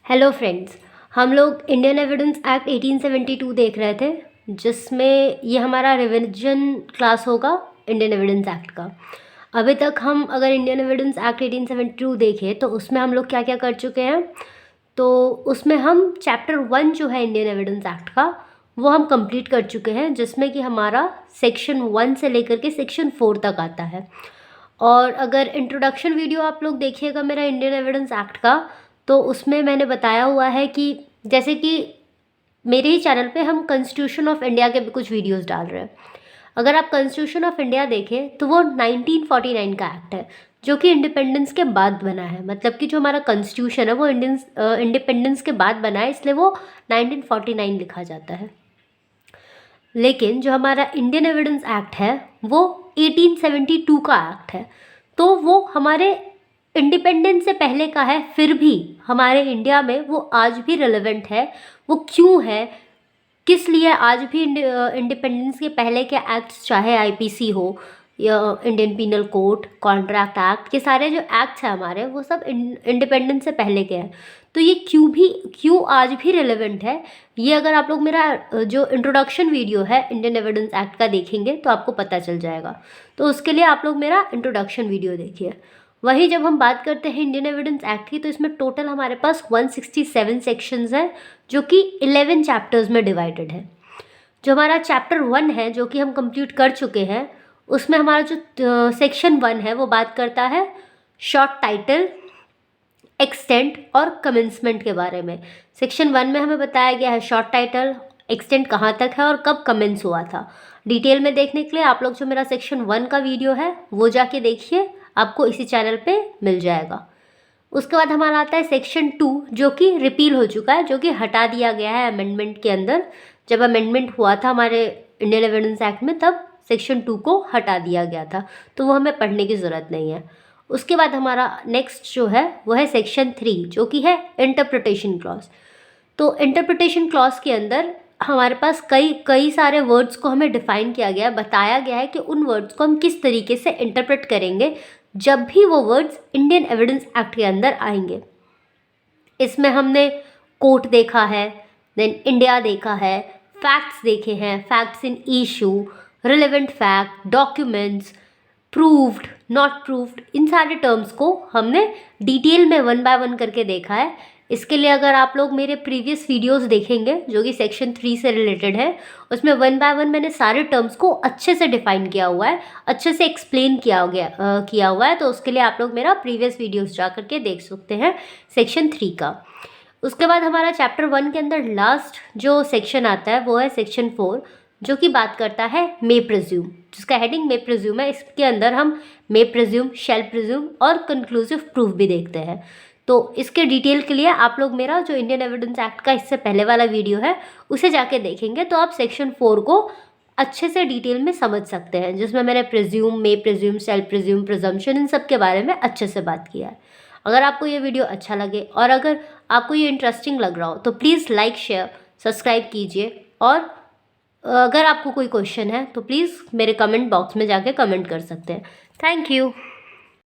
Hello friends, हम लोग Indian evidence act 1872 देख रहे थे, जिसमें ये हमारा रिविजन क्लास होगा इंडियन एविडेंस एक्ट का। अभी तक हम अगर इंडियन एविडेंस एक्ट 1872 देखें तो उसमें हम लोग क्या क्या कर चुके हैं। तो उसमें हम चैप्टर 1 जो है इंडियन एविडेंस एक्ट का, वो हम कंप्लीट कर चुके हैं, जिसमें कि हमारा सेक्शन 1 से लेकर के सेक्शन 4 तक आता है। और अगर इंट्रोडक्शन वीडियो आप लोग देखिएगा मेरा इंडियन एविडेंस एक्ट का, तो उसमें मैंने बताया हुआ है कि जैसे कि मेरे ही चैनल पे हम कॉन्स्टिट्यूशन ऑफ इंडिया के भी कुछ वीडियोस डाल रहे हैं। अगर आप कॉन्स्टिट्यूशन ऑफ इंडिया देखें तो वो 1949 का एक्ट है, जो कि इंडिपेंडेंस के बाद बना है। मतलब कि जो हमारा कॉन्स्टिट्यूशन है वो इंडिपेंडेंस के बाद बना है, इसलिए वो 1949 लिखा जाता है। लेकिन जो हमारा इंडियन एविडेंस एक्ट है वो 1872 का एक्ट है, तो वो हमारे इंडिपेंडेंस से पहले का है, फिर भी हमारे इंडिया में वो आज भी रेलेवेंट है। वो क्यों है, किस लिए आज भी इंडिपेंडेंस के पहले के एक्ट्स, चाहे आईपीसी हो या Indian penal code, contract act, ये सारे जो एक्ट्स हैं हमारे, वो सब इंडिपेंडेंस से पहले के हैं। तो ये क्यों आज भी रेलेवेंट है, ये अगर आप लोग मेरा जो इंट्रोडक्शन वीडियो है इंडियन एविडेंस एक्ट का देखेंगे तो आपको पता चल जाएगा। तो उसके लिए आप लोग मेरा इंट्रोडक्शन वीडियो देखिए। वही जब हम बात करते हैं इंडियन एविडेंस एक्ट की, तो इसमें टोटल हमारे पास 167 सेक्शंस हैं, जो कि 11 चैप्टर्स में डिवाइडेड है। जो हमारा चैप्टर 1 है, जो कि हम कंप्लीट कर चुके हैं, उसमें हमारा जो सेक्शन 1 है वो बात करता है शॉर्ट टाइटल, एक्सटेंट और कमेंसमेंट के बारे में। सेक्शन 1 में हमें बताया गया है शॉर्ट टाइटल, एक्सटेंट कहाँ तक है और कब कमेंस हुआ था। डिटेल में देखने के लिए आप लोग जो मेरा सेक्शन 1 का वीडियो है वो जाके देखिए, आपको इसी चैनल पे मिल जाएगा। उसके बाद हमारा आता है सेक्शन 2, जो कि रिपील हो चुका है, जो कि हटा दिया गया है अमेंडमेंट के अंदर। जब अमेंडमेंट हुआ था हमारे इंडियन एविडेंस एक्ट में, तब सेक्शन 2 को हटा दिया गया था, तो वो हमें पढ़ने की ज़रूरत नहीं है। उसके बाद हमारा नेक्स्ट जो है वो है सेक्शन 3, जो कि है इंटरप्रिटेशन क्लॉज। तो इंटरप्रिटेशन क्लॉज के अंदर हमारे पास कई सारे वर्ड्स को हमें डिफाइन किया गया है, बताया गया है कि उन वर्ड्स को हम किस तरीके से इंटरप्रेट करेंगे जब भी वो वर्ड्स इंडियन एविडेंस एक्ट के अंदर आएंगे। इसमें हमने कोर्ट देखा है, देन इंडिया देखा है, फैक्ट्स देखे हैं, facts in issue, relevant fact, documents, proved, not proved, इन सारे टर्म्स को हमने डिटेल में 1 बाय 1 करके देखा है। इसके लिए अगर आप लोग मेरे प्रीवियस वीडियोस देखेंगे जो कि सेक्शन 3 से रिलेटेड है, उसमें 1 बाय 1 मैंने सारे टर्म्स को अच्छे से डिफाइन किया हुआ है, अच्छे से एक्सप्लेन किया हुआ है। तो उसके लिए आप लोग मेरा प्रीवियस वीडियोस जा करके देख सकते हैं सेक्शन 3 का। उसके बाद हमारा चैप्टर 1 के अंदर लास्ट जो सेक्शन आता है वो है सेक्शन 4, जो कि बात करता है मे प्रिज्यूम, जिसका हेडिंग मे प्रिज्यूम है। इसके अंदर हम मे प्रिज्यूम, शैल प्रिज्यूम और कंक्लूसिव प्रूफ भी देखते हैं। तो इसके डिटेल के लिए आप लोग मेरा जो इंडियन एविडेंस एक्ट का इससे पहले वाला वीडियो है उसे जाके देखेंगे, तो आप सेक्शन 4 को अच्छे से डिटेल में समझ सकते हैं, जिसमें मैंने presume, may presume, shall presume, presumption, इन सब के बारे में अच्छे से बात किया है। अगर आपको ये वीडियो अच्छा लगे और अगर आपको ये इंटरेस्टिंग लग रहा हो तो प्लीज़ लाइक, शेयर, सब्सक्राइब कीजिए। और अगर आपको कोई क्वेश्चन है तो प्लीज़ मेरे कमेंट बॉक्स में जाके कमेंट कर सकते हैं। Thank you.